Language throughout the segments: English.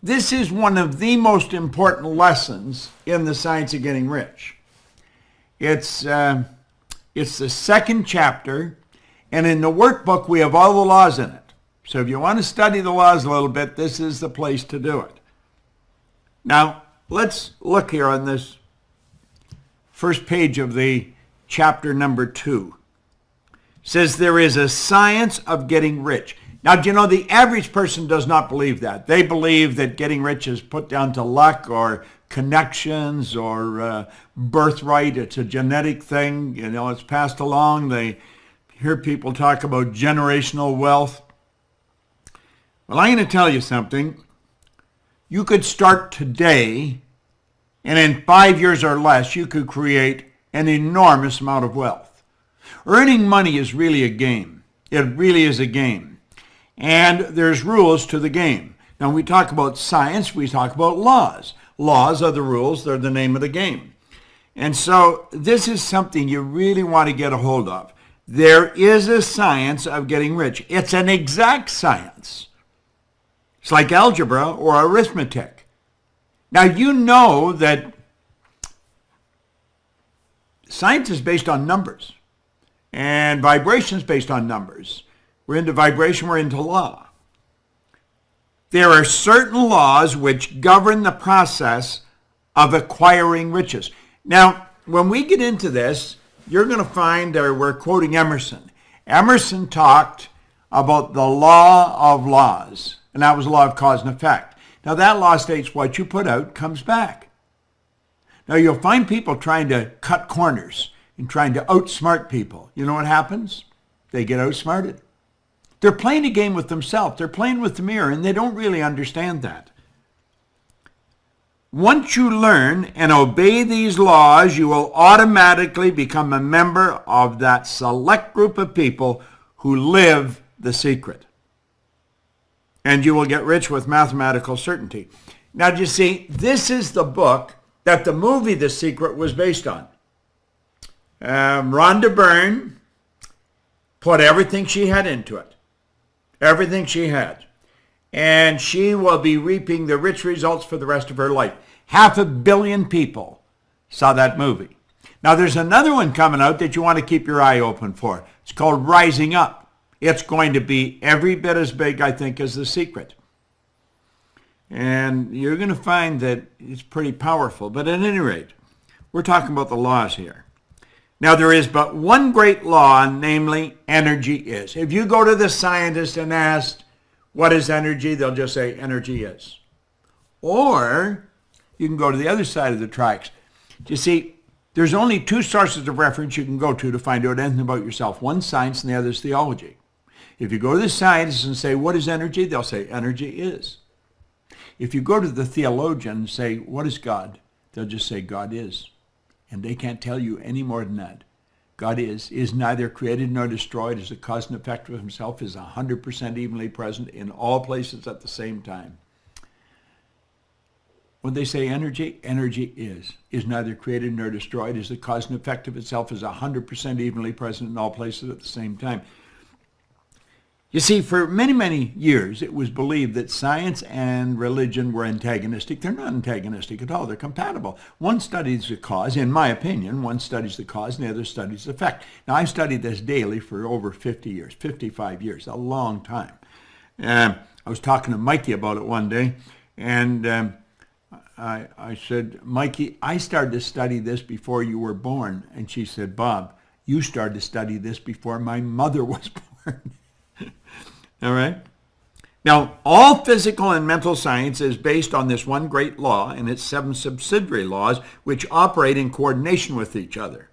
This is one of the most important lessons in the science of getting rich. It's the second chapter, and in the workbook we have all the laws in it. So if you want to study the laws a little bit, this is the place to do it. Now, let's look here on this first page of the chapter number 2. It says there is a science of getting rich. Now, do you know, the average person does not believe that. They believe that getting rich is put down to luck or connections or birthright. It's a genetic thing. You know, it's passed along. They hear people talk about generational wealth. Well, I'm going to tell you something. You could start today, and in 5 years or less, you could create an enormous amount of wealth. Earning money is really a game. It really is a game. And there's rules to the game. Now, when we talk about science, we talk about laws. Laws are the rules. They're the name of the game. And so this is something you really want to get a hold of. There is a science of getting rich. It's an exact science. It's like algebra or arithmetic. Now, you know that science is based on numbers, and vibration is based on numbers. We're into vibration, we're into law. There are certain laws which govern the process of acquiring riches. Now, when we get into this, you're going to find we're quoting Emerson. Emerson talked about the law of laws, and that was the law of cause and effect. Now, that law states what you put out comes back. Now, you'll find people trying to cut corners and trying to outsmart people. You know what happens? They get outsmarted. They're playing a game with themselves. They're playing with the mirror, and they don't really understand that. Once you learn and obey these laws, you will automatically become a member of that select group of people who live the secret. And you will get rich with mathematical certainty. Now, do you see, this is the book that the movie The Secret was based on. Rhonda Byrne put everything she had into it. Everything she had. And she will be reaping the rich results for the rest of her life. 500 million people saw that movie. Now, there's another one coming out that you want to keep your eye open for. It's called Rising Up. It's going to be every bit as big, I think, as The Secret. And you're going to find that it's pretty powerful. But at any rate, we're talking about the laws here. Now, there is but one great law, namely energy is. If you go to the scientist and ask, what is energy? They'll just say, energy is. Or you can go to the other side of the tracks. You see, there's only two sources of reference you can go to find out anything about yourself. One's science and the other is theology. If you go to the scientist and say, what is energy? They'll say, energy is. If you go to the theologian and say, what is God? They'll just say, God is. And they can't tell you any more than that. God is neither created nor destroyed, is the cause and effect of himself, is 100% evenly present in all places at the same time. When they say energy, energy is neither created nor destroyed, is the cause and effect of itself, is 100% evenly present in all places at the same time. You see, for many, many years, it was believed that science and religion were antagonistic. They're not antagonistic at all. They're compatible. One studies the cause, in my opinion, one studies the cause and the other studies the effect. Now, I've studied this daily for over 50 years, 55 years, a long time. I was talking to Mikey about it one day, and I said, Mikey, I started to study this before you were born. And she said, Bob, you started to study this before my mother was born. All right? Now, all physical and mental science is based on this one great law and its 7 subsidiary laws which operate in coordination with each other.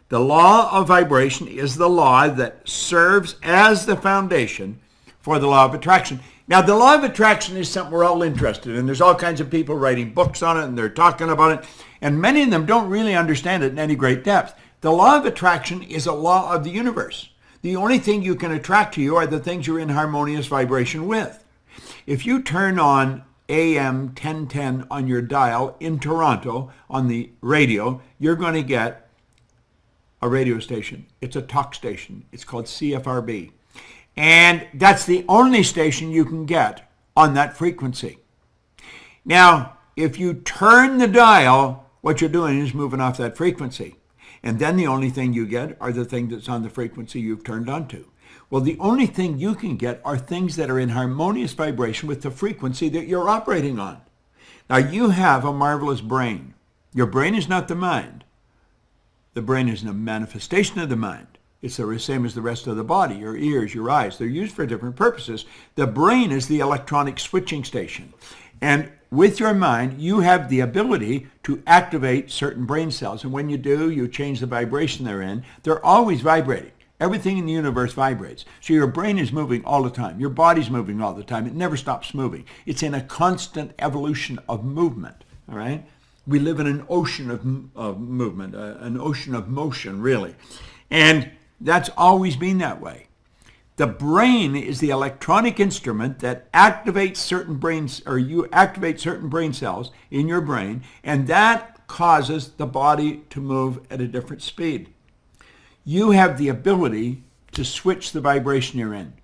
The law of vibration is the law that serves as the foundation for the law of attraction. Now, the law of attraction is something we're all interested in. There's all kinds of people writing books on it, and they're talking about it, and many of them don't really understand it in any great depth. The law of attraction is a law of the universe. The only thing you can attract to you are the things you're in harmonious vibration with. If you turn on AM 1010 on your dial in Toronto on the radio, you're going to get a radio station. It's a talk station. It's called CFRB. And that's the only station you can get on that frequency. Now, if you turn the dial, what you're doing is moving off that frequency. And then the only thing you get are the things that's on the frequency you've turned onto. Well, the only thing you can get are things that are in harmonious vibration with the frequency that you're operating on. Now, you have a marvelous brain. Your brain is not the mind. The brain is a manifestation of the mind. It's the same as the rest of the body, your ears, your eyes. They're used for different purposes. The brain is the electronic switching station. And with your mind, you have the ability to activate certain brain cells. And when you do, you change the vibration they're in. They're always vibrating. Everything in the universe vibrates. So your brain is moving all the time. Your body's moving all the time. It never stops moving. It's in a constant evolution of movement, all right? We live in an ocean of movement, an ocean of motion, really. And that's always been that way. The brain is the electronic instrument that activates certain brains, or you activate certain brain cells in your brain, and that causes the body to move at a different speed. You have the ability to switch the vibration you're in.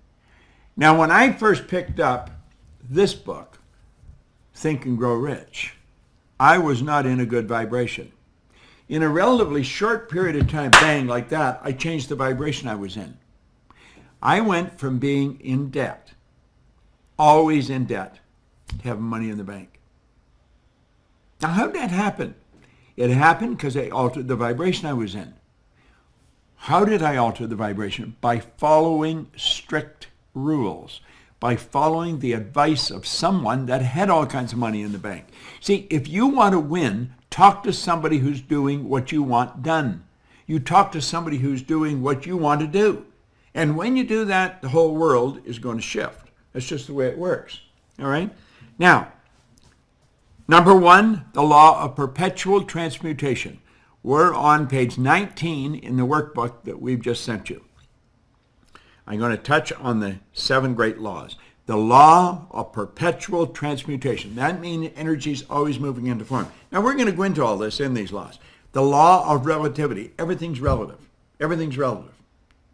Now, when I first picked up this book, Think and Grow Rich, I was not in a good vibration. In a relatively short period of time, bang, like that, I changed the vibration I was in. I went from being in debt, always in debt, to having money in the bank. Now, how did that happen? It happened because I altered the vibration I was in. How did I alter the vibration? By following strict rules, by following the advice of someone that had all kinds of money in the bank. See, if you want to win, talk to somebody who's doing what you want done. You talk to somebody who's doing what you want to do. And when you do that, the whole world is going to shift. That's just the way it works. All right? Now, number one, the law of perpetual transmutation. We're on page 19 in the workbook that we've just sent you. I'm going to touch on the 7 great laws. The law of perpetual transmutation. That means energy is always moving into form. Now, we're going to go into all this in these laws. The law of relativity. Everything's relative. Everything's relative.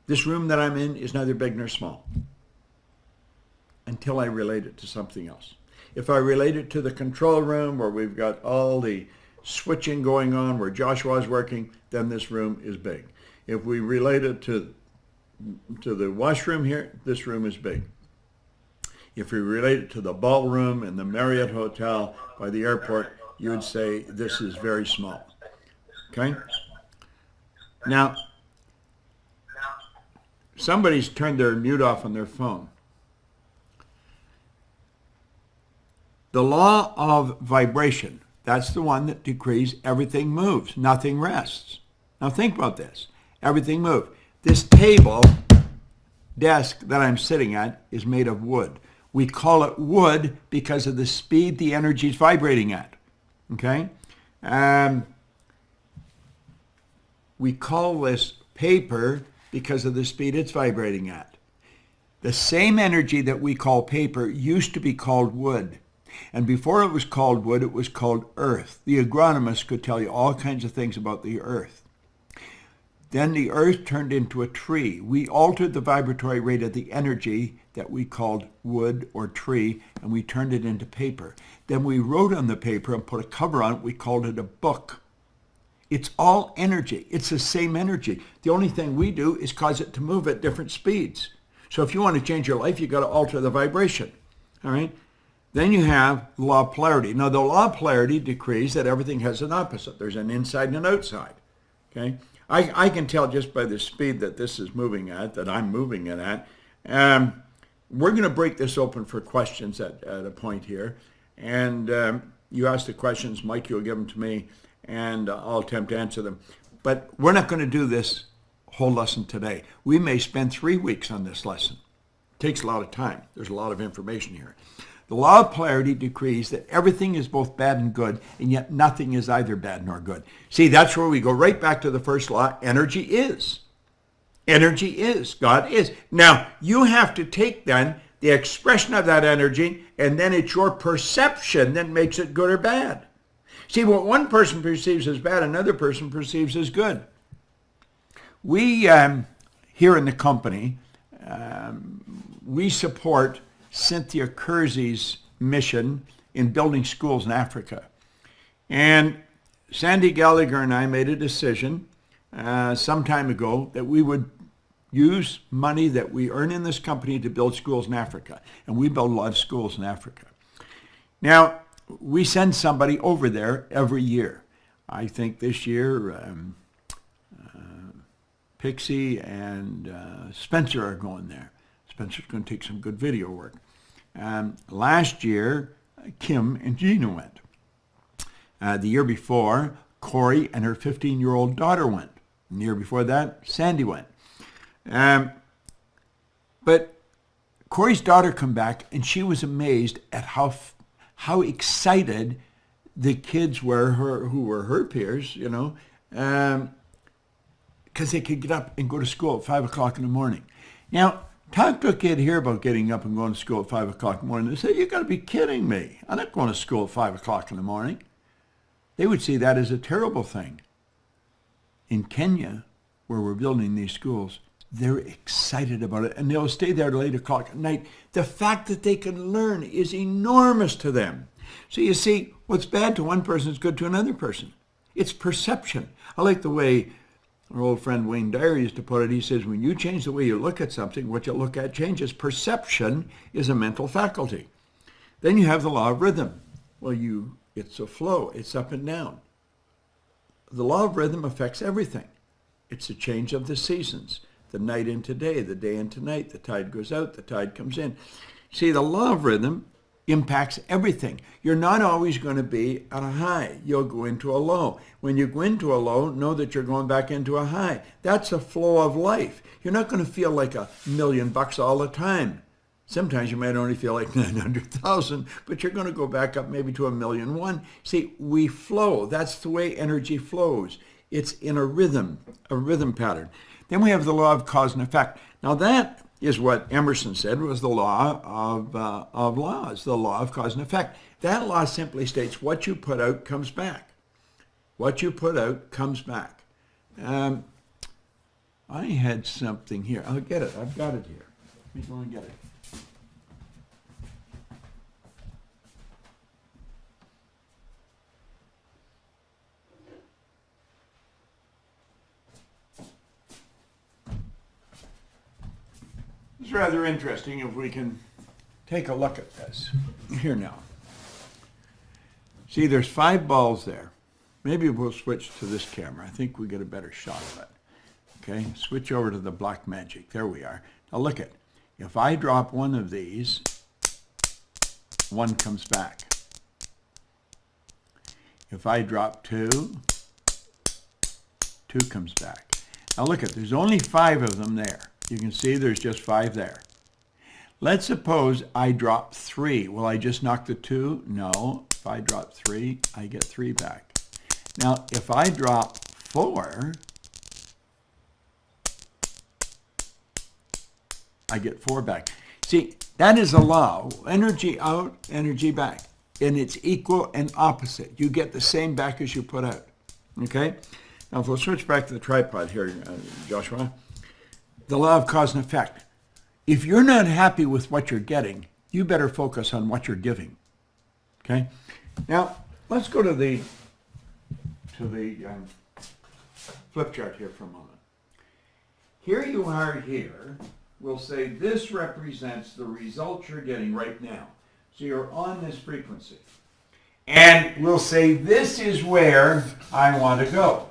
This room that I'm in is neither big nor small until I relate it to something else. If I relate it to the control room where we've got all the switching going on where Joshua's working, then this room is big. If we relate it to the washroom here, this room is big. If we relate it to the ballroom in the Marriott Hotel by the airport, you would say this is very small. Okay? Now, somebody's turned their mute off on their phone. The law of vibration. That's the one that decrees everything moves, nothing rests. Now think about this. Everything moves. This desk that I'm sitting at is made of wood. We call it wood because of the speed the energy is vibrating at. Okay? We call this paper because of the speed it's vibrating at. The same energy that we call paper used to be called wood. And before it was called wood, it was called earth. The agronomist could tell you all kinds of things about the earth. Then the earth turned into a tree. We altered the vibratory rate of the energy that we called wood or tree, and we turned it into paper. Then we wrote on the paper and put a cover on it. We called it a book. It's all energy. It's the same energy. The only thing we do is cause it to move at different speeds. So if you want to change your life, you've got to alter the vibration. All right? Then you have the law of polarity. Now, the law of polarity decrees that everything has an opposite. There's an inside and an outside. Okay? I can tell just by the speed that this is moving at, that I'm moving it at. We're going to break this open for questions at a point here. And you ask the questions, Mike, you'll give them to me, and I'll attempt to answer them. But we're not going to do this whole lesson today. We may spend 3 weeks on this lesson. It takes a lot of time. There's a lot of information here. The law of polarity decrees that everything is both bad and good, and yet nothing is either bad nor good. See, that's where we go right back to the first law. Energy is. Energy is. God is. Now, you have to take then the expression of that energy, and then it's your perception that makes it good or bad. See, what one person perceives as bad, another person perceives as good. We, here in the company, we support Cynthia Kersey's mission in building schools in Africa. And Sandy Gallagher and I made a decision some time ago that we would use money that we earn in this company to build schools in Africa. And we build a lot of schools in Africa. Now, we send somebody over there every year. I think this year Pixie and Spencer are going there. Spencer's going to take some good video work. Last year, Kim and Gina went. The year before, Corey and her 15-year-old daughter went. And the year before that, Sandy went. But Corey's daughter come back, and she was amazed at how excited the kids were, who were her peers, because they could get up and go to school at 5 o'clock in the morning. Now, talk to a kid here about getting up and going to school at 5 o'clock in the morning. They say, "You got to be kidding me. I'm not going to school at 5 o'clock in the morning." They would see that as a terrible thing. In Kenya, where we're building these schools, they're excited about it, and they'll stay there till 8 o'clock at night. The fact that they can learn is enormous to them. So you see, what's bad to one person is good to another person. It's perception. I like the way our old friend Wayne Dyer used to put it. He says, when you change the way you look at something, what you look at changes. Perception is a mental faculty. Then you have the law of rhythm. Well, it's a flow. It's up and down. The law of rhythm affects everything. It's the change of the seasons, the night into day, the day into night. The tide goes out, the tide comes in. See, the law of rhythm impacts everything. You're not always going to be at a high. You'll go into a low. When you go into a low, know that you're going back into a high. That's a flow of life. You're not going to feel like $1 million all the time. Sometimes you might only feel like 900,000, but you're going to go back up maybe to 1,000,001. See, we flow. That's the way energy flows. It's in a rhythm pattern. Then we have the law of cause and effect. Now that is what Emerson said was the law of laws, the law of cause and effect. That law simply states what you put out comes back. What you put out comes back. I had something here. I'll get it. I've got it here. Let me go and get it. It's rather interesting if we can take a look at this. Here now. See, there's 5 balls there. Maybe we'll switch to this camera. I think we get a better shot of it. Okay, switch over to the black magic. There we are. Now look at, if I drop one of these, 1 comes back. If I drop 2, 2 comes back. Now look at, there's only 5 of them there. You can see there's just 5 there. Let's suppose I drop 3. Will I just knock the 2? No. If I drop 3, I get 3 back. Now, if I drop 4, I get 4 back. See, that is a law. Energy out, energy back. And it's equal and opposite. You get the same back as you put out. Okay? Now, if we'll switch back to the tripod here, Joshua. The law of cause and effect. If you're not happy with what you're getting, you better focus on what you're giving. Okay? Now, let's go to the flip chart here for a moment. Here you are here. We'll say this represents the results you're getting right now. So you're on this frequency. And we'll say this is where I want to go.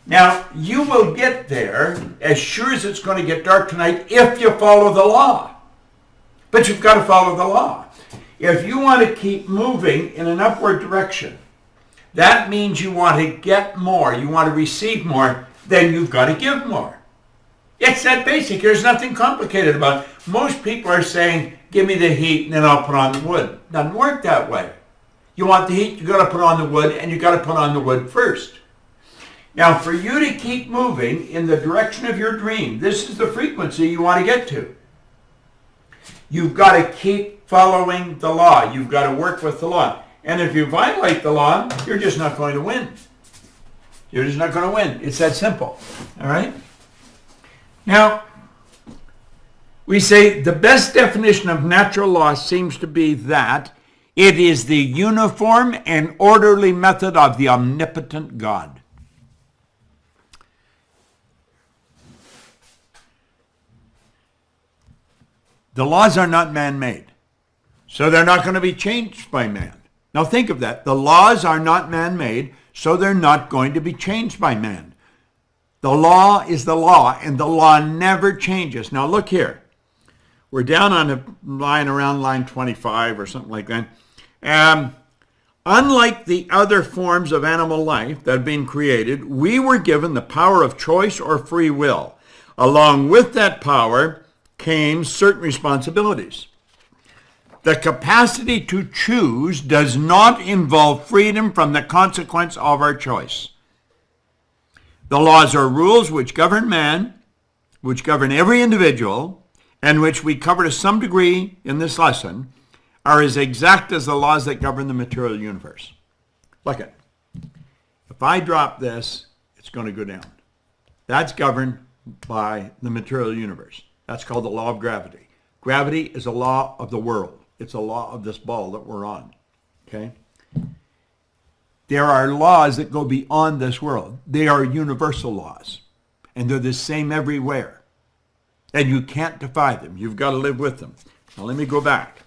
Now, you will get there as sure as it's going to get dark tonight if you follow the law. But you've got to follow the law. If you want to keep moving in an upward direction, that means you want to get more, you want to receive more, then you've got to give more. It's that basic. There's nothing complicated about it. Most people are saying, give me the heat and then I'll put on the wood. It doesn't work that way. You want the heat, you've got to put on the wood, and you've got to put on the wood first. Now, for you to keep moving in the direction of your dream, this is the frequency you want to get to. You've got to keep following the law. You've got to work with the law. And if you violate the law, you're just not going to win. You're just not going to win. It's that simple. All right? Now, we say the best definition of natural law seems to be that It is the uniform and orderly method of the omnipotent God. The laws are not man-made, so they're not going to be changed by man. Now think of that. The laws are not man-made, so they're not going to be changed by man. The law is the law, and the law never changes. Now look here. We're down on a line around line 25 or something like that. Unlike the other forms of animal life that have been created, we were given the power of choice or free will. Along with that power came certain responsibilities. The capacity to choose does not involve freedom from the consequence of our choice. The laws are rules which govern man, which govern every individual, and which we cover to some degree in this lesson, are as exact as the laws that govern the material universe. Look at, if I drop this, it's going to go down. That's governed by the material universe. That's called the law of gravity. Gravity is a law of the world. It's a law of this ball that we're on. Okay? There are laws that go beyond this world. They are universal laws, and they're the same everywhere. And you can't defy them. You've got to live with them. Now let me go back.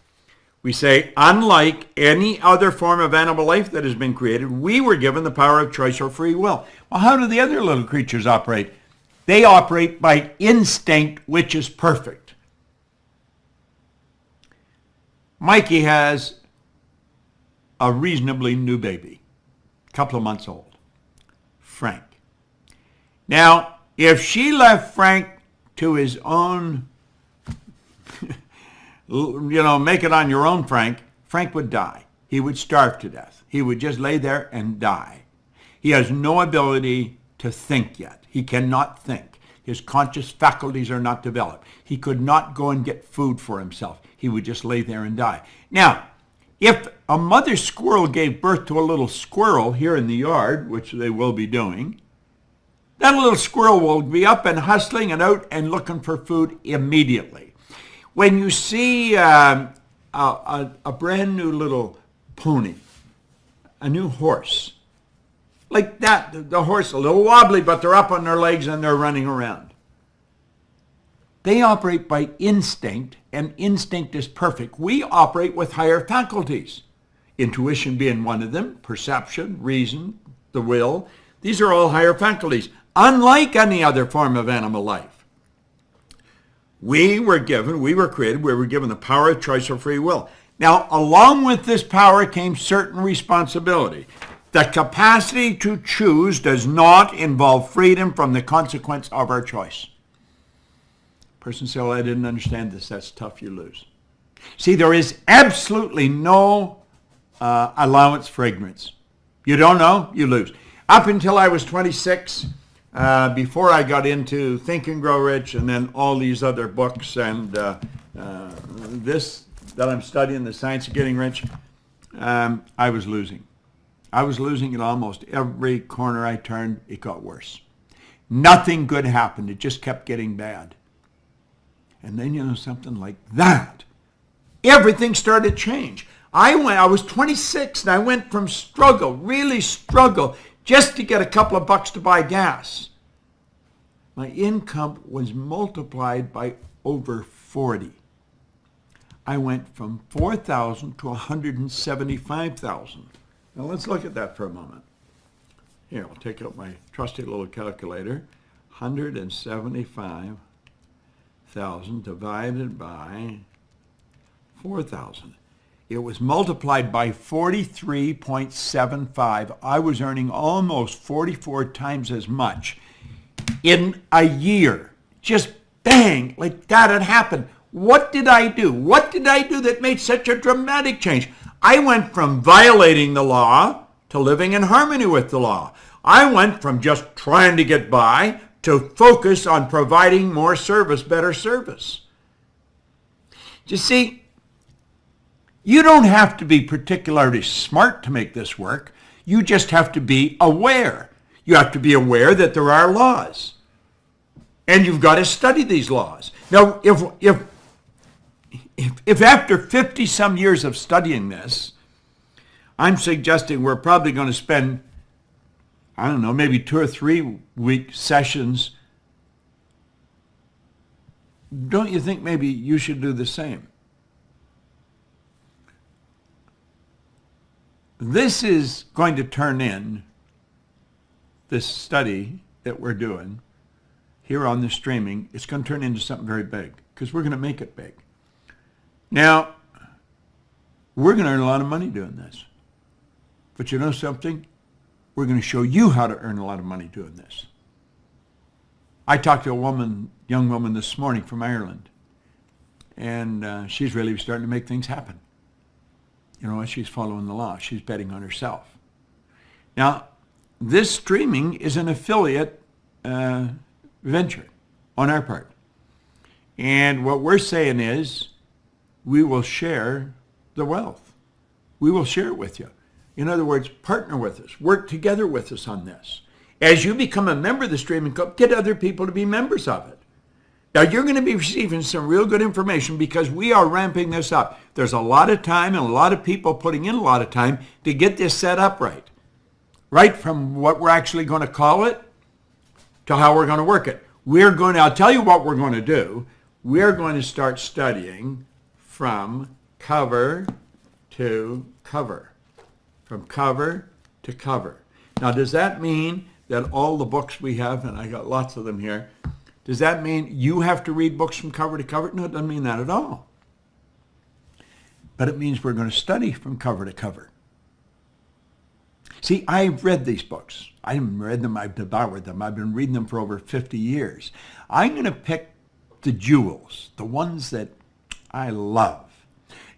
We say, unlike any other form of animal life that has been created, we were given the power of choice or free will. Well, how do the other little creatures operate? They operate by instinct, which is perfect. Mikey has a reasonably new baby, a couple of months old, Frank. Now, if she left Frank to his own, make it on your own, Frank would die. He would starve to death. He would just lay there and die. He has no ability to think yet. He cannot think. His conscious faculties are not developed. He could not go and get food for himself. He would just lay there and die. Now, if a mother squirrel gave birth to a little squirrel here in the yard, which they will be doing, that little squirrel will be up and hustling and out and looking for food immediately. When you see a brand new little pony, a new horse, like that, the horse a little wobbly, but they're up on their legs and they're running around. They operate by instinct, and instinct is perfect. We operate with higher faculties. Intuition being one of them, perception, reason, the will. These are all higher faculties, unlike any other form of animal life. We were given the power of choice or free will. Now, along with this power came certain responsibility. The capacity to choose does not involve freedom from the consequence of our choice. Person says, well, I didn't understand this. That's tough. You lose. See, there is absolutely no allowance for ignorance. You don't know, you lose. Up until I was 26, before I got into Think and Grow Rich and then all these other books and this that I'm studying, The Science of Getting Rich, I was losing. I was losing at almost every corner I turned. It got worse. Nothing good happened. It just kept getting bad. And then, something like that, everything started to change. I was 26 and I went from really struggle, just to get a couple of bucks to buy gas. My income was multiplied by over 40. I went from 4,000 to 175,000. Now let's look at that for a moment. Here, I'll take out my trusty little calculator. 175,000 divided by 4,000. It was multiplied by 43.75. I was earning almost 44 times as much in a year. Just bang, like that had happened. What did I do? What did I do that made such a dramatic change? I went from violating the law to living in harmony with the law. I went from just trying to get by to focus on providing more service, better service. You see, you don't have to be particularly smart to make this work. You just have to be aware. You have to be aware that there are laws. And you've got to study these laws. Now, if after 50 some years of studying this, I'm suggesting we're probably going to spend, I don't know, maybe 2 or 3 week sessions. Don't you think maybe you should do the same? This is going to turn in, this study that we're doing here on the streaming, it's going to turn into something very big because we're going to make it big. Now, we're going to earn a lot of money doing this. But you know something? We're going to show you how to earn a lot of money doing this. I talked to a young woman this morning from Ireland, and she's really starting to make things happen. You know what? She's following the law. She's betting on herself. Now, this streaming is an affiliate venture on our part. And what we're saying is we will share the wealth. We will share it with you. In other words, partner with us. Work together with us on this. As you become a member of the streaming club, get other people to be members of it. Now, you're going to be receiving some real good information because we are ramping this up. There's a lot of time and a lot of people putting in a lot of time to get this set up right. Right from what we're actually going to call it to how we're going to work it. I'll tell you what we're going to do. We're going to start studying from cover to cover. From cover to cover. Now, does that mean that all the books we have, and I got lots of them here, does that mean you have to read books from cover to cover? No, it doesn't mean that at all. But it means we're going to study from cover to cover. See, I've read these books. I haven't read them, I've devoured them. I've been reading them for over 50 years. I'm going to pick the jewels, the ones that I love.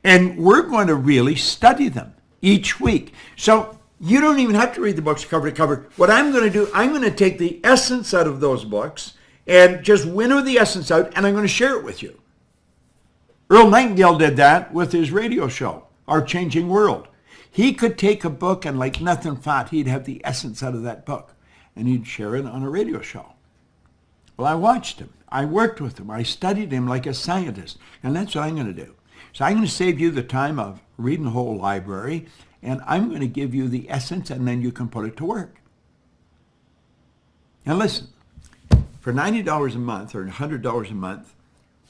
And we're going to really study them each week. So you don't even have to read the books cover to cover. What I'm going to do, I'm going to take the essence out of those books and just winnow the essence out, and I'm going to share it with you. Earl Nightingale did that with his radio show, Our Changing World. He could take a book and like nothing fat, he'd have the essence out of that book, and he'd share it on a radio show. Well, I watched him. I worked with him. I studied him like a scientist, and that's what I'm going to do. So I'm going to save you the time of reading the whole library, and I'm going to give you the essence, and then you can put it to work. Now listen, for $90 a month or $100 a month,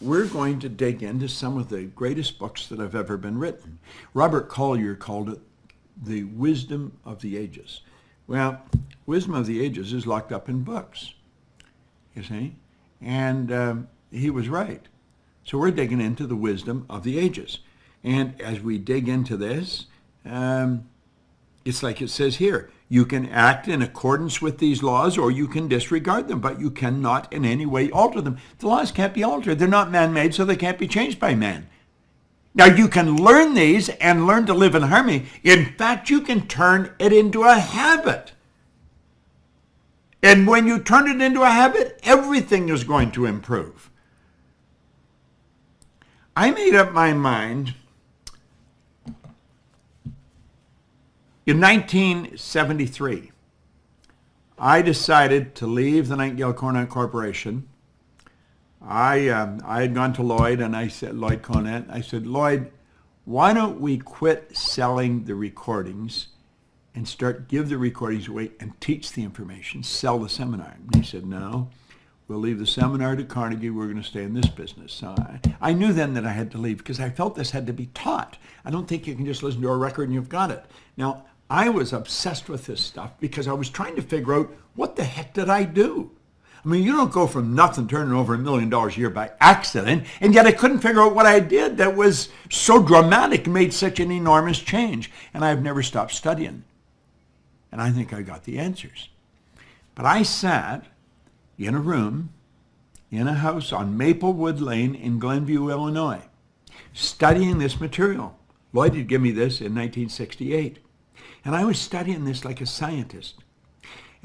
we're going to dig into some of the greatest books that have ever been written. Robert Collier called it the wisdom of the ages. Well, wisdom of the ages is locked up in books, you see, and he was right. So we're digging into the wisdom of the ages. And as we dig into this, it's like it says here, you can act in accordance with these laws or you can disregard them, but you cannot in any way alter them. The laws can't be altered. They're not man-made, so they can't be changed by man. Now, you can learn these and learn to live in harmony. In fact, you can turn it into a habit. And when you turn it into a habit, everything is going to improve. I made up my mind in 1973. I decided to leave the Nightingale Cornet Corporation. I had gone to Lloyd, and I said, Lloyd Cornet, I said, Lloyd, why don't we quit selling the recordings and give the recordings away and teach the information, sell the seminar? And he said, no, we'll leave the seminar to Carnegie. We're going to stay in this business. So I knew then that I had to leave because I felt this had to be taught. I don't think you can just listen to a record and you've got it. Now, I was obsessed with this stuff because I was trying to figure out what the heck did I do? I mean, you don't go from nothing turning over $1 million a year by accident, and yet I couldn't figure out what I did that was so dramatic and made such an enormous change. And I've never stopped studying. And I think I got the answers. But I sat in a room, in a house on Maplewood Lane in Glenview, Illinois, studying this material. Lloyd had given me this in 1968. And I was studying this like a scientist.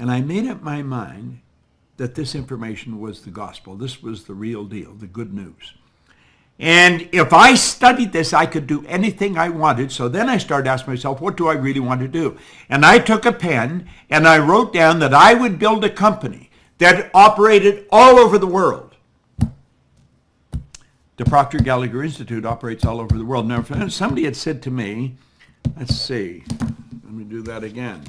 And I made up my mind that this information was the gospel. This was the real deal, the good news. And if I studied this, I could do anything I wanted. So then I started asking myself, what do I really want to do? And I took a pen and I wrote down that I would build a company that operated all over the world. The Proctor Gallagher Institute operates all over the world. Now, if somebody had said to me, let's see, Let me do that again.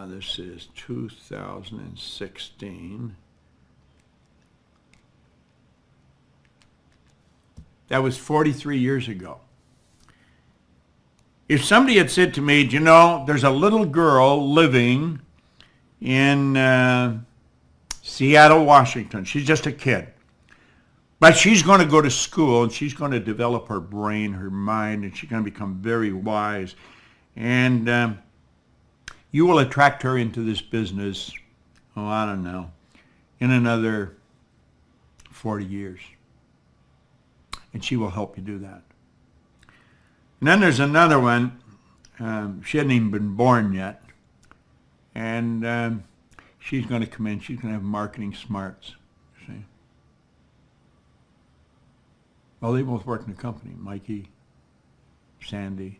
This is 2016. That was 43 years ago. If somebody had said to me, you know, there's a little girl living in Seattle, Washington. She's just a kid. But she's going to go to school and she's going to develop her brain, her mind, and she's going to become very wise. And you will attract her into this business, oh, I don't know, in another 40 years. And she will help you do that. And then there's another one. She hadn't even been born yet. And she's going to come in. She's going to have marketing smarts. See? Well, they both work in the company. Mikey, Sandy.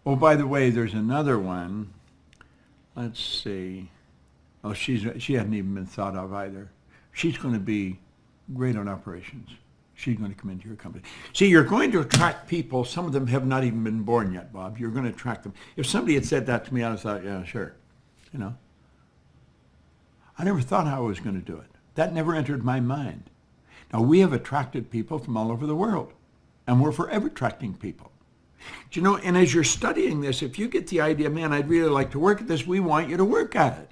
Oh, by the way, there's another one. Let's see. Oh, she hadn't even been thought of either. She's going to be great on operations. She's going to come into your company. See, you're going to attract people. Some of them have not even been born yet, Bob. You're going to attract them. If somebody had said that to me, I'd have thought, yeah, sure. You know. I never thought how I was going to do it. That never entered my mind. Now, we have attracted people from all over the world, and we're forever attracting people. Do you know, and as you're studying this, if you get the idea, man, I'd really like to work at this, we want you to work at it.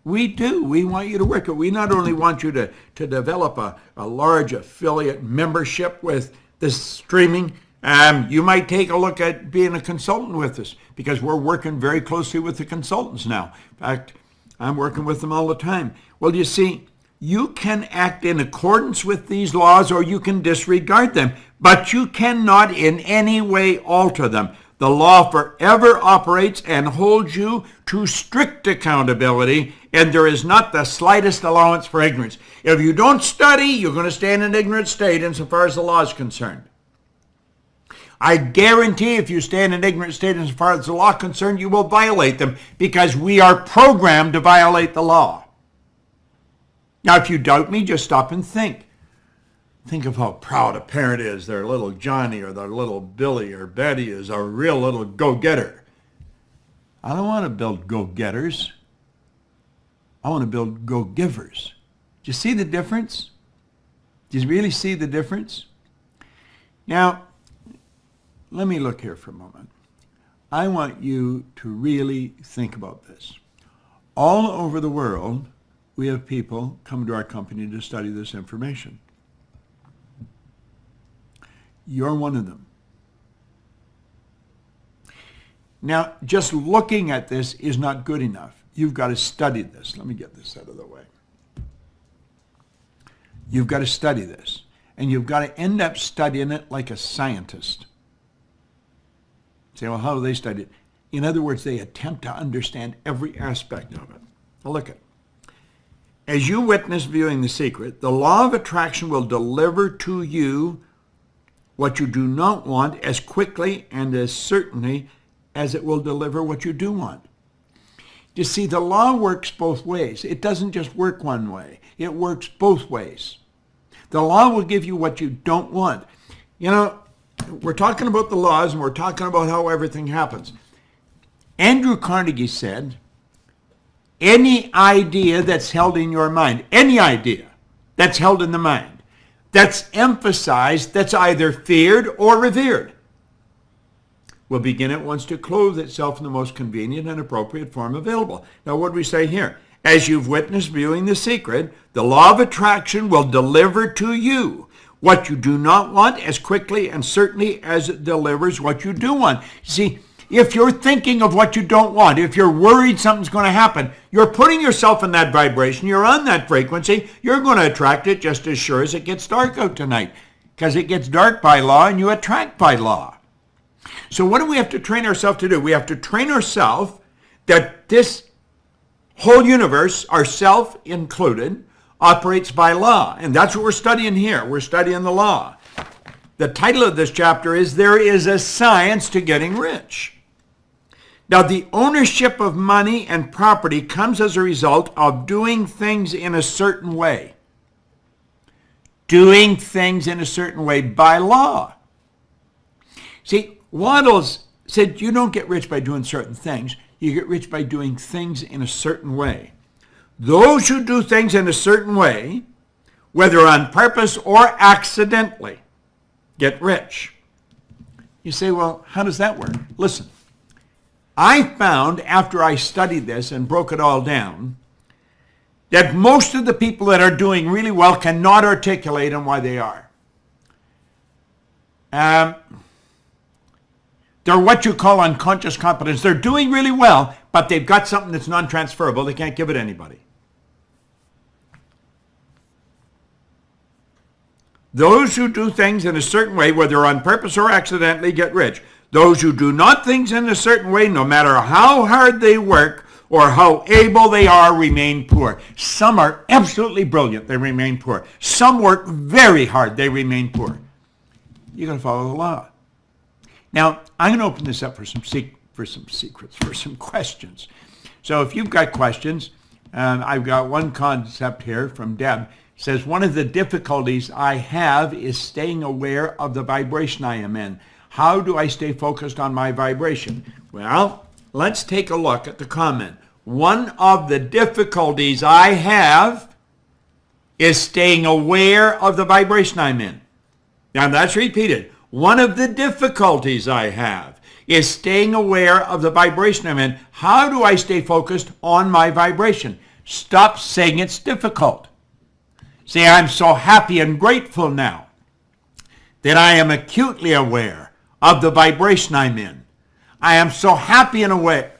We do. We want you to work it. We not only want you to develop a large affiliate membership with this streaming, you might take a look at being a consultant with us because we're working very closely with the consultants now. In fact, I'm working with them all the time. Well, you see, you can act in accordance with these laws or you can disregard them, but you cannot in any way alter them. The law forever operates and holds you to strict accountability, and there is not the slightest allowance for ignorance. If you don't study, you're going to stay in an ignorant state insofar as the law is concerned. I guarantee if you stay in an ignorant state insofar as the law is concerned, you will violate them because we are programmed to violate the law. Now, if you doubt me, just stop and think. Think of how proud a parent is. Their little Johnny or their little Billy or Betty is a real little go-getter. I don't want to build go-getters. I want to build go-givers. Do you see the difference? Do you really see the difference? Now, let me look here for a moment. I want you to really think about this. All over the world, we have people come to our company to study this information. You're one of them. Now, just looking at this is not good enough. You've got to study this. Let me get this out of the way. You've got to study this. And you've got to end up studying it like a scientist. Say, well, how do they study it? In other words, they attempt to understand every aspect of it. Now look at it. As you witness viewing The Secret, the law of attraction will deliver to you what you do not want as quickly and as certainly as it will deliver what you do want. You see, the law works both ways. It doesn't just work one way. It works both ways. The law will give you what you don't want. You know, we're talking about the laws and we're talking about how everything happens. Andrew Carnegie said, any idea that's held in your mind, any idea that's held in the mind, that's emphasized, that's either feared or revered, will begin at once to clothe itself in the most convenient and appropriate form available. Now, what do we say here? As you've witnessed viewing The Secret, the law of attraction will deliver to you what you do not want as quickly and certainly as it delivers what you do want. See, if you're thinking of what you don't want, if you're worried something's going to happen, you're putting yourself in that vibration, you're on that frequency, you're going to attract it just as sure as it gets dark out tonight. Because it gets dark by law and you attract by law. So what do we have to train ourselves to do? We have to train ourselves that this whole universe, ourself included, operates by law. And that's what we're studying here. We're studying the law. The title of this chapter is There is a Science to Getting Rich. Now, the ownership of money and property comes as a result of doing things in a certain way. Doing things in a certain way by law. See, Waddell's said you don't get rich by doing certain things. You get rich by doing things in a certain way. Those who do things in a certain way, whether on purpose or accidentally, get rich. You say, well, how does that work? Listen, I found after I studied this and broke it all down that most of the people that are doing really well cannot articulate on why they are. They're what you call unconscious competence. They're doing really well, but they've got something that's non-transferable. They can't give it to anybody. Those who do things in a certain way, whether on purpose or accidentally, get rich. Those who do not things in a certain way, no matter how hard they work or how able they are, remain poor. Some are absolutely brilliant. They remain poor. Some work very hard. They remain poor. You're going to follow the law. Now, I'm going to open this up for some questions. So if you've got questions, I've got one concept here from Deb. It says, one of the difficulties I have is staying aware of the vibration I am in. How do I stay focused on my vibration? Well, let's take a look at the comment. One of the difficulties I have is staying aware of the vibration I'm in. Now that's repeated. One of the difficulties I have is staying aware of the vibration I'm in. How do I stay focused on my vibration? Stop saying it's difficult. Say, I'm so happy and grateful now that I am acutely aware of the vibration I'm in. I am so happy and aware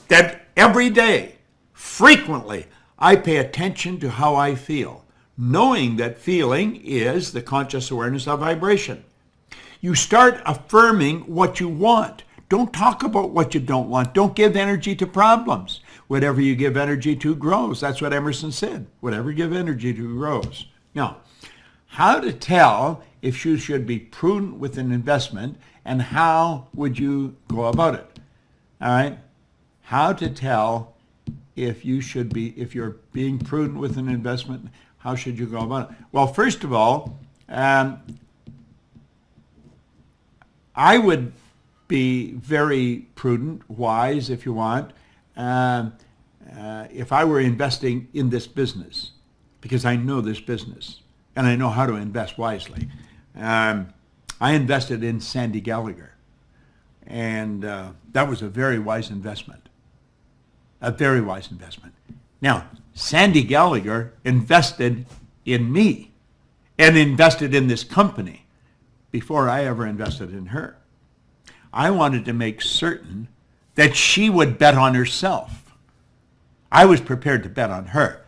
that every day, frequently, I pay attention to how I feel, knowing that feeling is the conscious awareness of vibration. You start affirming what you want. Don't talk about what you don't want. Don't give energy to problems. Whatever you give energy to grows. That's what Emerson said. Whatever you give energy to grows. Now, how to tell if you should be prudent with an investment, and how would you go about it? All right? How to tell if you're being prudent with an investment, how should you go about it? Well, first of all, I would be very prudent, wise if you want, if I were investing in this business, because I know this business and I know how to invest wisely. I invested in Sandy Gallagher, and that was a very wise investment. A very wise investment. Now, Sandy Gallagher invested in me and invested in this company before I ever invested in her. I wanted to make certain that she would bet on herself. I was prepared to bet on her,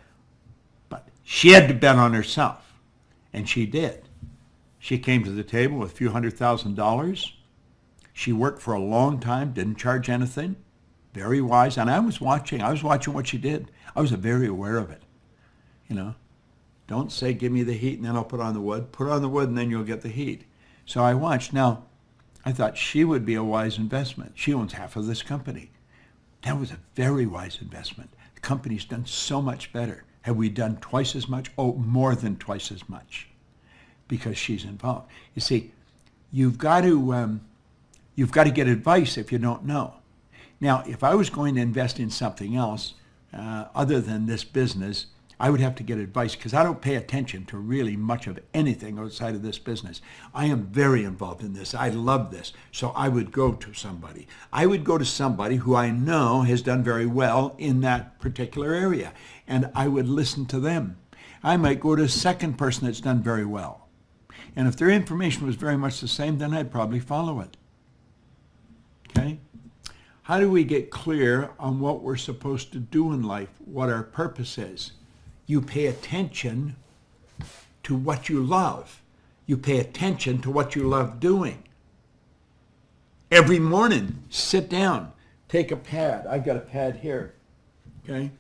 but she had to bet on herself, and she did. She came to the table with a few $100,000. She worked for a long time, didn't charge anything. Very wise, and I was watching what she did. I was very aware of it. You know, don't say, give me the heat and then I'll put on the wood. Put on the wood and then you'll get the heat. So I watched. Now, I thought she would be a wise investment. She owns half of this company. That was a very wise investment. The company's done so much better. Have we done twice as much? Oh, more than twice as much, because she's involved. You see, you've got to get advice if you don't know. Now, if I was going to invest in something else other than this business, I would have to get advice, because I don't pay attention to really much of anything outside of this business. I am very involved in this. I love this. So I would go to somebody. I would go to somebody who I know has done very well in that particular area, and I would listen to them. I might go to a second person that's done very well. And if their information was very much the same, then I'd probably follow it. Okay? How do we get clear on what we're supposed to do in life, what our purpose is? You pay attention to what you love. You pay attention to what you love doing. Every morning, sit down, take a pad. I've got a pad here, okay?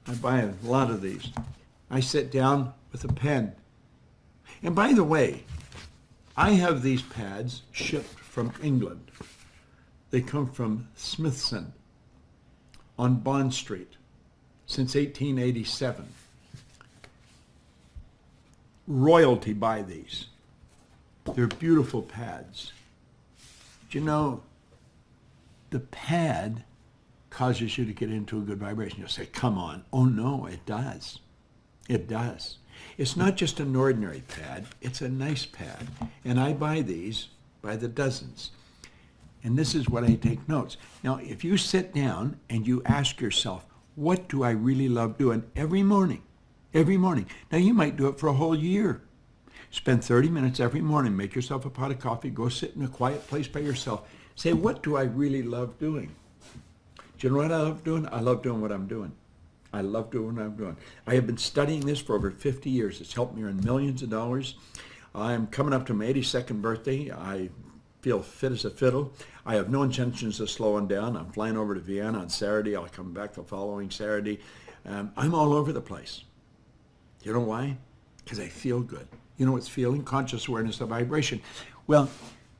I buy a lot of these. I sit down with a pen. And by the way, I have these pads shipped from England. They come from Smithson on Bond Street since 1887. Royalty buy these. They're beautiful pads. Do you know, the pad causes you to get into a good vibration. You'll say, come on. Oh, no, it does. It does. It's not just an ordinary pad. It's a nice pad. And I buy these by the dozens. And this is what I take notes. Now, if you sit down and you ask yourself, what do I really love doing every morning? Every morning. Now, you might do it for a whole year. Spend 30 minutes every morning. Make yourself a pot of coffee. Go sit in a quiet place by yourself. Say, what do I really love doing? Do you know what I love doing? I love doing what I'm doing. I love doing what I'm doing. I have been studying this for over 50 years. It's helped me earn millions of dollars. I'm coming up to my 82nd birthday. I feel fit as a fiddle. I have no intentions of slowing down. I'm flying over to Vienna on Saturday. I'll come back the following Saturday. I'm all over the place. You know why? Because I feel good. You know what's feeling? Conscious awareness of vibration. Well,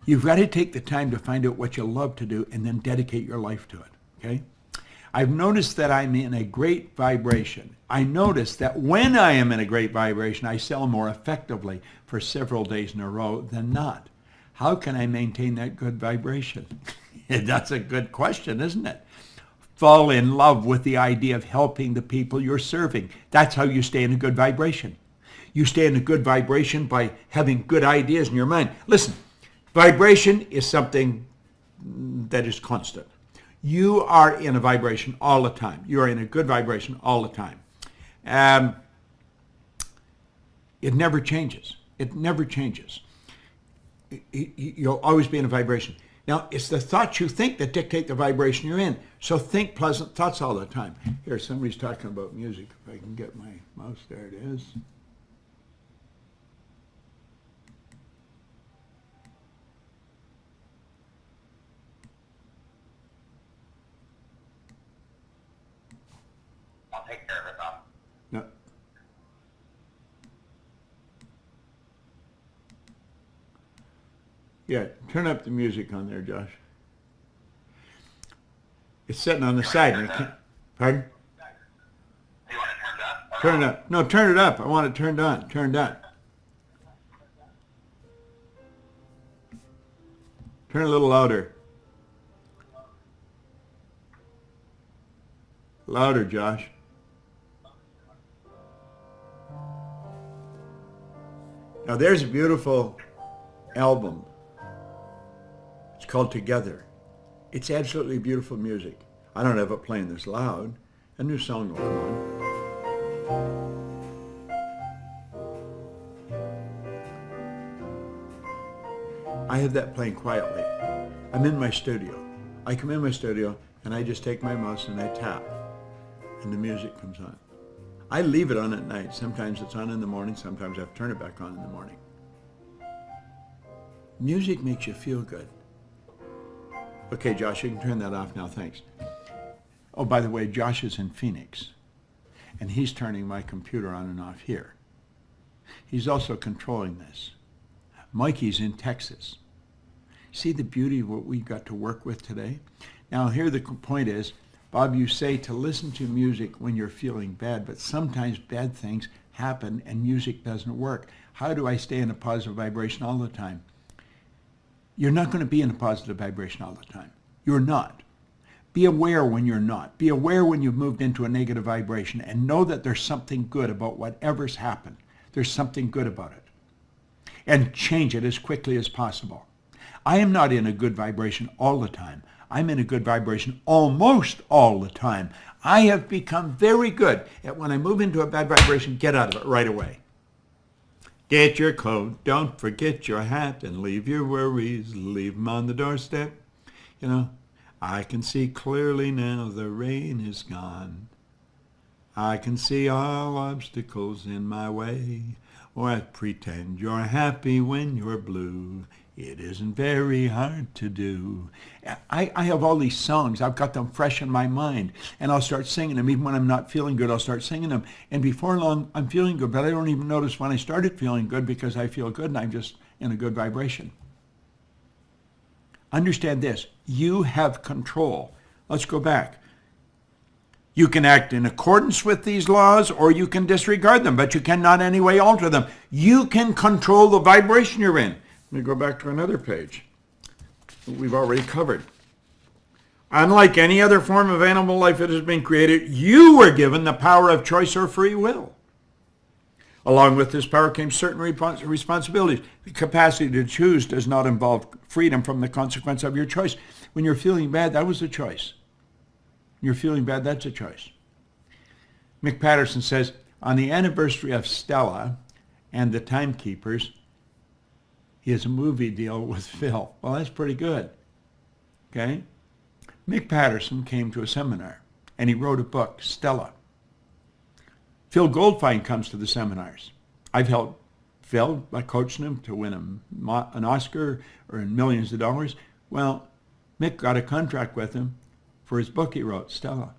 you've got to take the time to find out what you love to do and then dedicate your life to it, okay? I've noticed that I'm in a great vibration. I notice that when I am in a great vibration, I sell more effectively for several days in a row than not. How can I maintain that good vibration? That's a good question, isn't it? Fall in love with the idea of helping the people you're serving. That's how you stay in a good vibration. You stay in a good vibration by having good ideas in your mind. Listen, vibration is something that is constant. You are in a vibration all the time. You are in a good vibration all the time. It never changes. It never changes. You'll always be in a vibration. Now, it's the thoughts you think that dictate the vibration you're in. So think pleasant thoughts all the time. Here, somebody's talking about music. If I can get my mouse, there it is. I'll take care of it, Bob. No. Yeah, turn up the music on there, Josh. It's sitting on the side. And it can't, pardon? You want it turned up? Turn it up. No, turn it up. I want it turned on. Turned on. Turn it a little louder. Louder, Josh. Now there's a beautiful album. It's called Together. It's absolutely beautiful music. I don't have it playing this loud. A new song will come on. I have that playing quietly. I'm in my studio. I come in my studio and I just take my mouse and I tap and the music comes on. I leave it on at night. Sometimes it's on in the morning. Sometimes I have to turn it back on in the morning. Music makes you feel good. Okay, Josh, you can turn that off now. Thanks. Oh, by the way, Josh is in Phoenix, and he's turning my computer on and off here. He's also controlling this. Mikey's in Texas. See the beauty of what we got to work with today? Now, here the point is, Bob, you say to listen to music when you're feeling bad, but sometimes bad things happen and music doesn't work. How do I stay in a positive vibration all the time? You're not going to be in a positive vibration all the time. You're not. Be aware when you're not. Be aware when you've moved into a negative vibration and know that there's something good about whatever's happened. There's something good about it. And change it as quickly as possible. I am not in a good vibration all the time. I'm in a good vibration almost all the time. I have become very good at when I move into a bad vibration, get out of it right away. Get your coat, don't forget your hat, and leave your worries, leave them on the doorstep. You know, I can see clearly now the rain is gone. I can see all obstacles in my way. Or pretend you're happy when you're blue. It isn't very hard to do. I have all these songs. I've got them fresh in my mind. And I'll start singing them. Even when I'm not feeling good, I'll start singing them. And before long, I'm feeling good. But I don't even notice when I started feeling good because I feel good and I'm just in a good vibration. Understand this. You have control. Let's go back. You can act in accordance with these laws or you can disregard them, but you cannot in any way alter them. You can control the vibration you're in. Let me go back to another page we've already covered. Unlike any other form of animal life that has been created, you were given the power of choice or free will. Along with this power came certain responsibilities. The capacity to choose does not involve freedom from the consequence of your choice. When you're feeling bad, that was a choice. You're feeling bad, that's a choice. Mick Patterson says, on the anniversary of Stella and the Timekeepers, he has a movie deal with Phil. Well, that's pretty good. Okay? Mick Patterson came to a seminar, and he wrote a book, Stella. Phil Goldfine comes to the seminars. I've helped Phil by coaching him to win an Oscar or millions of dollars. Well, Mick got a contract with him for his book he wrote, Stella.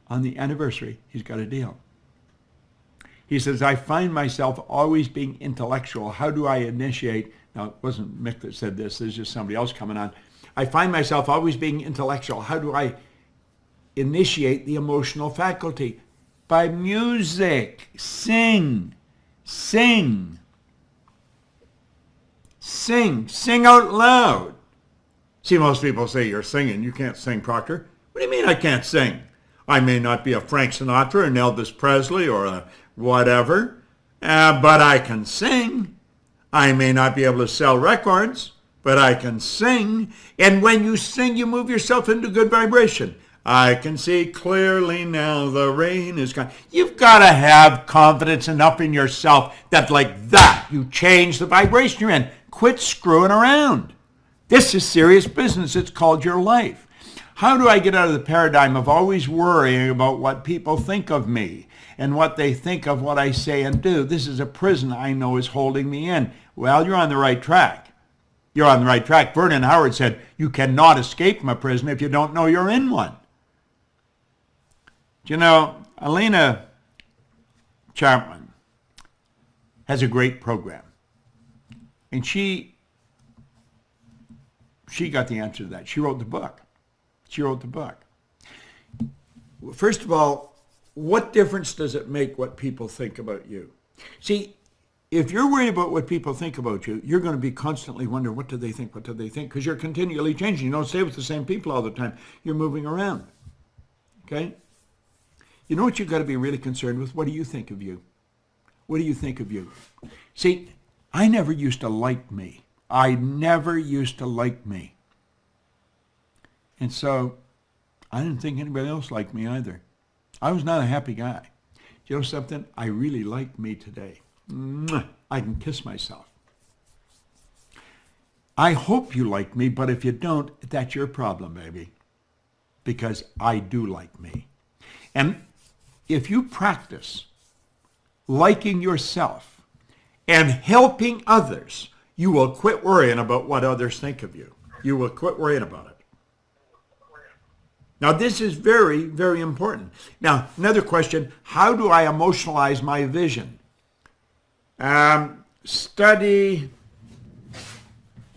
On the anniversary, he's got a deal. He says, I find myself always being intellectual. How do I initiate? Now, it wasn't Mick that said this. There's just somebody else coming on. I find myself always being intellectual. How do I initiate the emotional faculty? By music. Sing. Sing. Sing. Sing out loud. See, most people say you're singing. You can't sing, Proctor. What do you mean I can't sing? I may not be a Frank Sinatra or an Elvis Presley or a whatever, but I can sing. I may not be able to sell records, but I can sing. And when you sing, you move yourself into good vibration. I can see clearly now the rain is gone. You've got to have confidence enough in yourself that like that, you change the vibration you're in. Quit screwing around. This is serious business. It's called your life. How do I get out of the paradigm of always worrying about what people think of me and what they think of what I say and do? This is a prison I know is holding me in. Well, you're on the right track. You're on the right track. Vernon Howard said, you cannot escape from a prison if you don't know you're in one. You know, Elena Chapman has a great program. And she got the answer to that. She wrote the book. She wrote the book. First of all, what difference does it make what people think about you? See, if you're worried about what people think about you, you're going to be constantly wondering, what do they think? What do they think? Because you're continually changing. You don't stay with the same people all the time. You're moving around. Okay? You know what you've got to be really concerned with? What do you think of you? What do you think of you? See, I never used to like me. I never used to like me. And so I didn't think anybody else liked me either. I was not a happy guy. You know something? I really like me today. I can kiss myself. I hope you like me, but if you don't, that's your problem, baby. Because I do like me. And if you practice liking yourself and helping others, you will quit worrying about what others think of you. You will quit worrying about it. Now, this is very, very important. Now, another question, how do I emotionalize my vision? Study,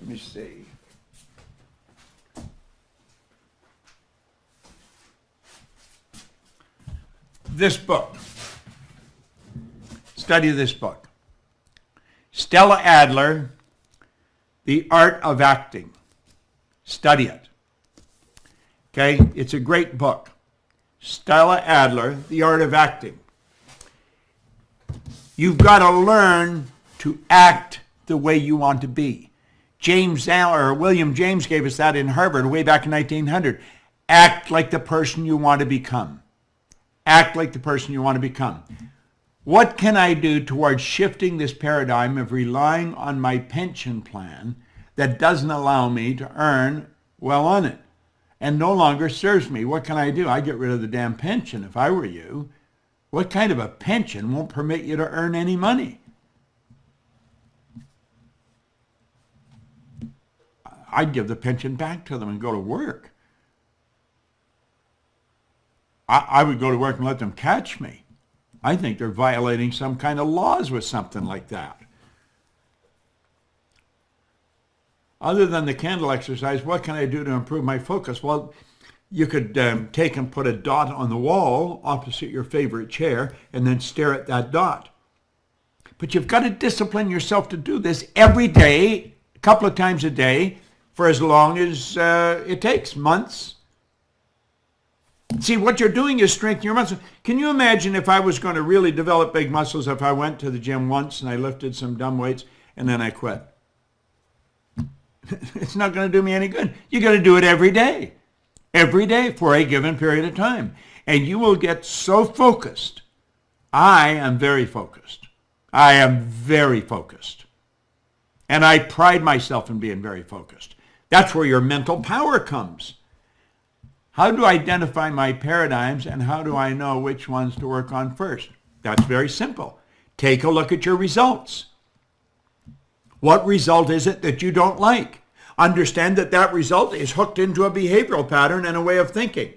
let me see. This book. Study this book. Stella Adler, The Art of Acting. Study it. Okay, it's a great book. Stella Adler, The Art of Acting. You've got to learn to act the way you want to be. William James gave us that in Harvard way back in 1900. Act like the person you want to become. Act like the person you want to become. What can I do towards shifting this paradigm of relying on my pension plan that doesn't allow me to earn well on it and no longer serves me? What can I do? I'd get rid of the damn pension if I were you. What kind of a pension won't permit you to earn any money? I'd give the pension back to them and go to work. I would go to work and let them catch me. I think they're violating some kind of laws with something like that. Other than the candle exercise, what can I do to improve my focus? Well, you could take and put a dot on the wall opposite your favorite chair and then stare at that dot. But you've got to discipline yourself to do this every day, a couple of times a day, for as long as it takes, months, See, what you're doing is strengthening your muscles. Can you imagine if I was going to really develop big muscles if I went to the gym once and I lifted some dumb weights and then I quit? It's not going to do me any good. You got to do it every day for a given period of time. And you will get so focused. I am very focused. I am very focused. And I pride myself in being very focused. That's where your mental power comes. How do I identify my paradigms and how do I know which ones to work on first? That's very simple. Take a look at your results. What result is it that you don't like? Understand that that result is hooked into a behavioral pattern and a way of thinking.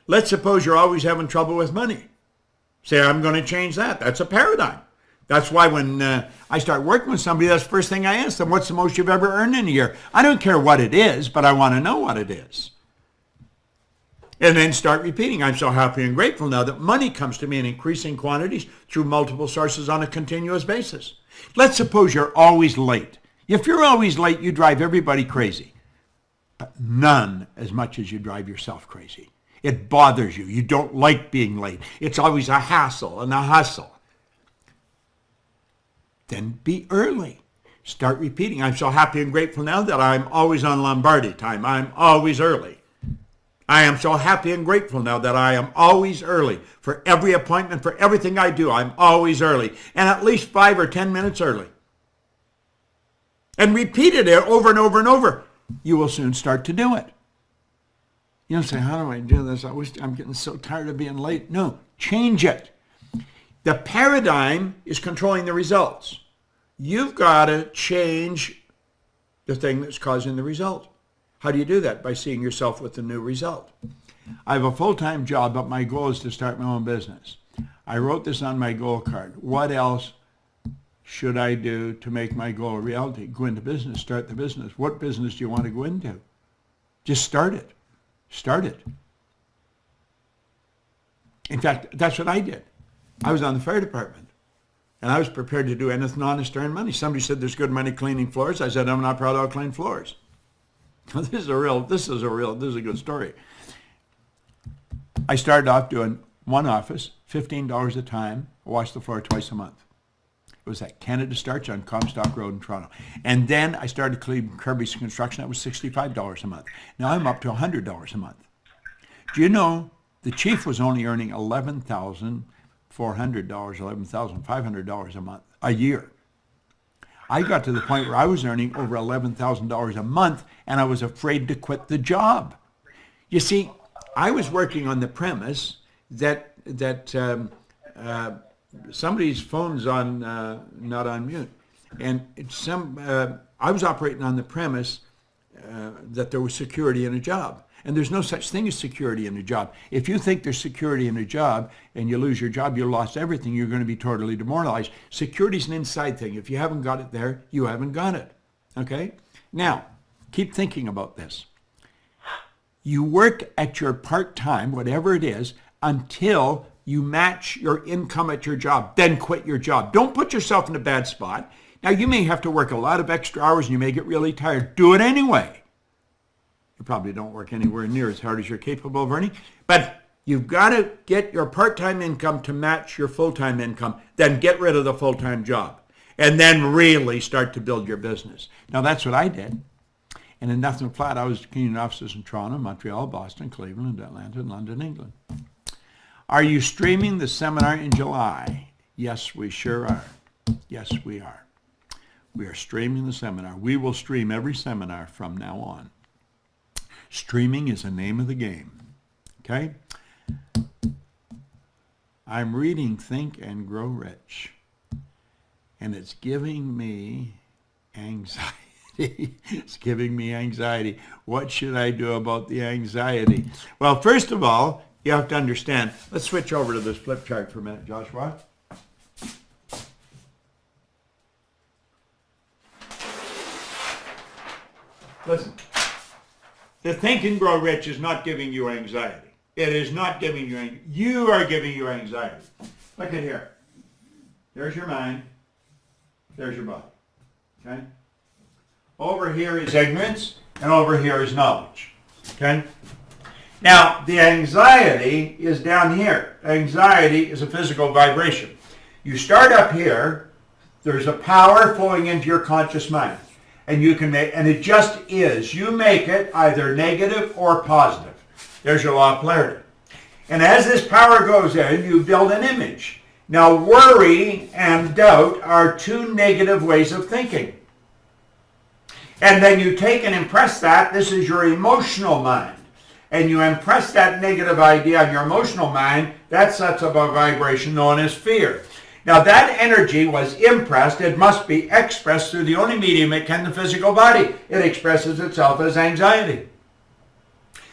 Let's suppose you're always having trouble with money. Say, I'm going to change that. That's a paradigm. That's why when I start working with somebody, that's the first thing I ask them, what's the most you've ever earned in a year? I don't care what it is, but I want to know what it is. And then start repeating, I'm so happy and grateful now that money comes to me in increasing quantities through multiple sources on a continuous basis. Let's suppose you're always late. If you're always late, you drive everybody crazy, but none as much as you drive yourself crazy. It bothers you. You don't like being late. It's always a hassle and a hustle. Then be early. Start repeating, I'm so happy and grateful now that I'm always on Lombardi time. I'm always early. I am so happy and grateful now that I am always early. For every appointment, for everything I do, I'm always early. And at least 5 or 10 minutes early. And repeat it over and over and over. You will soon start to do it. You don't say, how do I do this? I'm getting so tired of being late. No, change it. The paradigm is controlling the results. You've got to change the thing that's causing the result. How do you do that? By seeing yourself with the new result. I have a full-time job, but my goal is to start my own business. I wrote this on my goal card. What else should I do to make my goal a reality? Go into business, start the business. What business do you want to go into? Just start it. Start it. In fact, that's what I did. I was on the fire department, and I was prepared to do anything honest to earn money. Somebody said there's good money cleaning floors. I said, I'm not proud I'll clean floors. This is a good story. I started off doing one office, $15 a time, wash the floor twice a month. It was at Canada Starch on Comstock Road in Toronto. And then I started cleaning Kirby's Construction. That was $65 a month. Now I'm up to $100 a month. Do you know the chief was only earning $11,400, $11,500 a month, a year. I got to the point where I was earning over $11,000 a month, and I was afraid to quit the job. You see, I was working on the premise that somebody's phone's on, not on mute, and I was operating on the premise that there was security in a job. And there's no such thing as security in a job. If you think there's security in a job and you lose your job, you lost everything, you're going to be totally demoralized. Security is an inside thing. If you haven't got it there, you haven't got it. Okay? Now, keep thinking about this. You work at your part-time, whatever it is, until you match your income at your job. Then quit your job. Don't put yourself in a bad spot. Now, you may have to work a lot of extra hours and you may get really tired. Do it anyway. You probably don't work anywhere near as hard as you're capable of earning, but you've got to get your part-time income to match your full-time income. Then get rid of the full-time job and then really start to build your business. Now, that's what I did. And in nothing flat, I was cleaning offices in Toronto, Montreal, Boston, Cleveland, Atlanta, and London, England. Are you streaming the seminar in July? Yes, we sure are. Yes, we are. We are streaming the seminar. We will stream every seminar from now on. Streaming is the name of the game. Okay? I'm reading Think and Grow Rich, and it's giving me anxiety. It's giving me anxiety. What should I do about the anxiety? Well, first of all, you have to understand. Let's switch over to this flip chart for a minute, Joshua. Listen. The Think and Grow Rich is not giving you anxiety. It is not giving you anxiety. You are giving you anxiety. Look at here. There's your mind. There's your body. Okay? Over here is ignorance, and over here is knowledge. Okay? Now, the anxiety is down here. Anxiety is a physical vibration. You start up here, there's a power flowing into your conscious mind. And you can make, and it just is. You make it either negative or positive. There's your law of polarity. And as this power goes in, you build an image. Now, worry and doubt are two negative ways of thinking. And then you take and impress that. This is your emotional mind. And you impress that negative idea on your emotional mind. That sets up a vibration known as fear. Now, that energy was impressed. It must be expressed through the only medium it can, the physical body. It expresses itself as anxiety.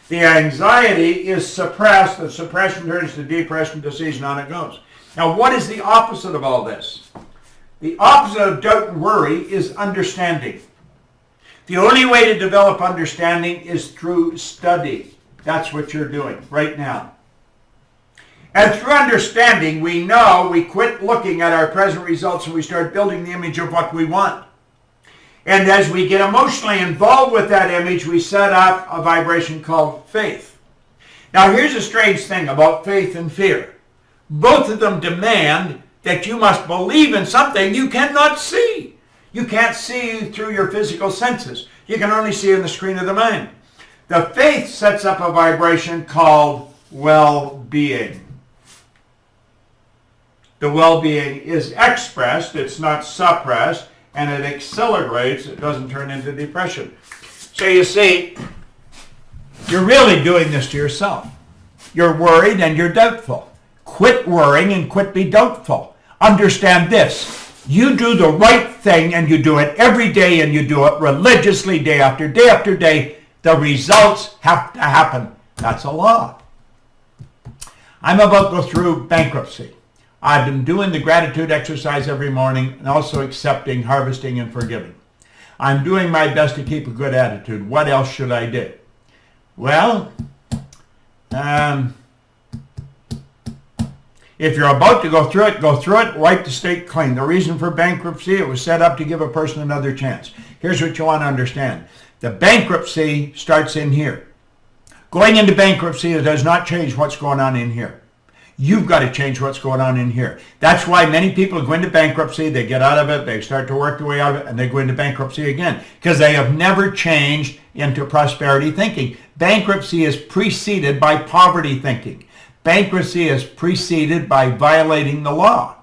The anxiety is suppressed. The suppression turns to depression, disease, and on it goes. Now, what is the opposite of all this? The opposite of doubt and worry is understanding. The only way to develop understanding is through study. That's what you're doing right now. And through understanding, we know we quit looking at our present results and we start building the image of what we want. And as we get emotionally involved with that image, we set up a vibration called faith. Now, here's a strange thing about faith and fear. Both of them demand that you must believe in something you cannot see. You can't see through your physical senses. You can only see on the screen of the mind. The faith sets up a vibration called well-being. The well-being is expressed, it's not suppressed, and it accelerates, it doesn't turn into depression. So you see, you're really doing this to yourself. You're worried and you're doubtful. Quit worrying and quit be doubtful. Understand this. You do the right thing and you do it every day and you do it religiously day after day after day. The results have to happen. That's a law. I'm about to go through bankruptcy. I've been doing the gratitude exercise every morning and also accepting, harvesting, and forgiving. I'm doing my best to keep a good attitude. What else should I do? Well, if you're about to go through it, wipe the slate clean. The reason for bankruptcy, it was set up to give a person another chance. Here's what you want to understand. The bankruptcy starts in here. Going into bankruptcy does not change what's going on in here. You've got to change what's going on in here. That's why many people go into bankruptcy, they get out of it, they start to work their way out of it, and they go into bankruptcy again because they have never changed into prosperity thinking. Bankruptcy is preceded by poverty thinking. Bankruptcy is preceded by violating the law.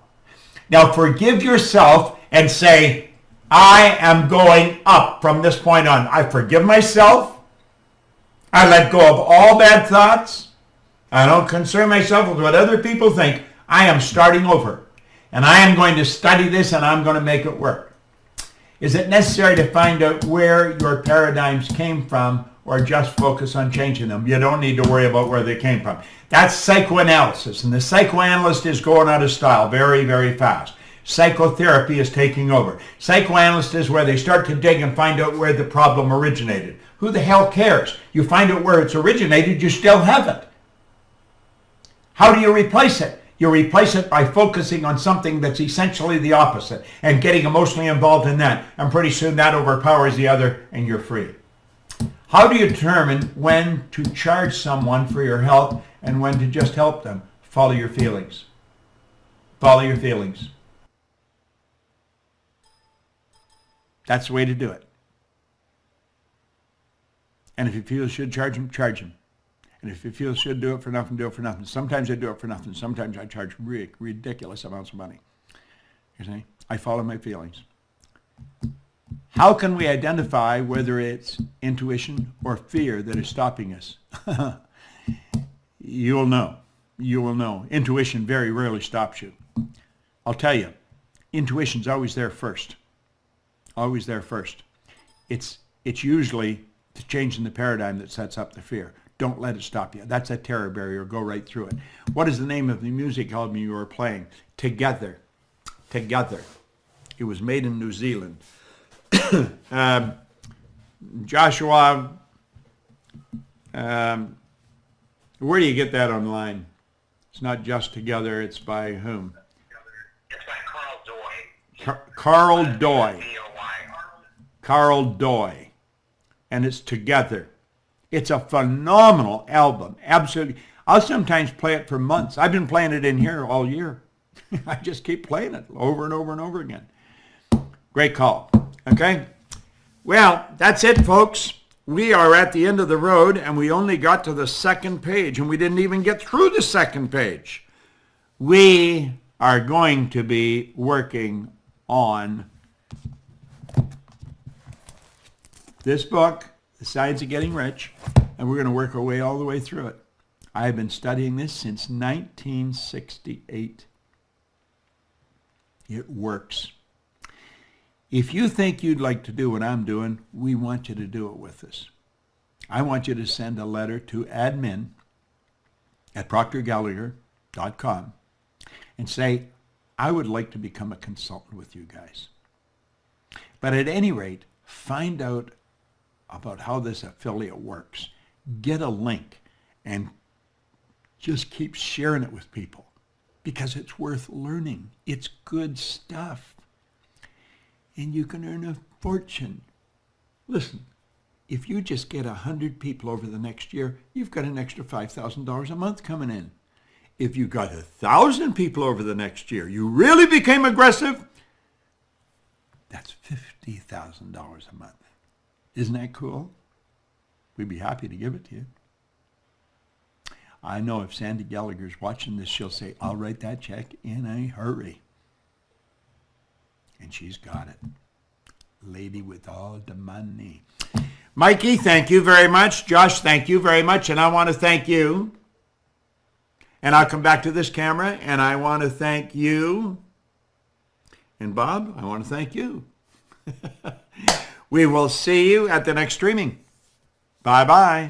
Now forgive yourself and say, I am going up from this point on. I forgive myself. I let go of all bad thoughts. I don't concern myself with what other people think. I am starting over. And I am going to study this and I'm going to make it work. Is it necessary to find out where your paradigms came from or just focus on changing them? You don't need to worry about where they came from. That's psychoanalysis. And the psychoanalyst is going out of style very, very fast. Psychotherapy is taking over. Psychoanalyst is where they start to dig and find out where the problem originated. Who the hell cares? You find out where it's originated, you still have it. How do you replace it? You replace it by focusing on something that's essentially the opposite and getting emotionally involved in that. And pretty soon that overpowers the other and you're free. How do you determine when to charge someone for your help and when to just help them? Follow your feelings. Follow your feelings. That's the way to do it. And if you feel you should charge them, charge them. And if you feel you should do it for nothing, do it for nothing. Sometimes I do it for nothing. Sometimes I charge ridiculous amounts of money. You see? I follow my feelings. How can we identify whether it's intuition or fear that is stopping us? You'll know. You will know. Intuition very rarely stops you. I'll tell you, intuition's always there first. Always there first. It's usually the change in the paradigm that sets up the fear. Don't let it stop you. That's a terror barrier. Go right through it. What is the name of the music album you were playing? Together. Together. It was made in New Zealand. Joshua, where do you get that online? It's not just Together. It's by whom? It's by Carl Doy. Carl Doy. D-O-Y. Carl Doy. And it's Together. It's a phenomenal album. Absolutely. I'll sometimes play it for months. I've been playing it in here all year. I just keep playing it over and over and over again. Great call. Okay? Well, that's it, folks. We are at the end of the road, and we only got to the second page, and we didn't even get through the second page. We are going to be working on this book, The Science of Getting Rich, and we're going to work our way all the way through it. I have been studying this since 1968. It works. If you think you'd like to do what I'm doing, we want you to do it with us. I want you to send a letter to admin@proctorgallagher.com and say, I would like to become a consultant with you guys. But at any rate, find out about how this affiliate works. Get a link and just keep sharing it with people because it's worth learning. It's good stuff. And you can earn a fortune. Listen, if you just get 100 people over the next year, you've got an extra $5,000 a month coming in. If you got 1,000 people over the next year, you really became aggressive, that's $50,000 a month. Isn't that cool? We'd be happy to give it to you. I know if Sandy Gallagher's watching this, she'll say, I'll write that check in a hurry. And she's got it. Lady with all the money. Mikey, thank you very much. Josh, thank you very much. And I want to thank you. And I'll come back to this camera, and I want to thank you. And Bob, I want to thank you. We will see you at the next streaming. Bye-bye.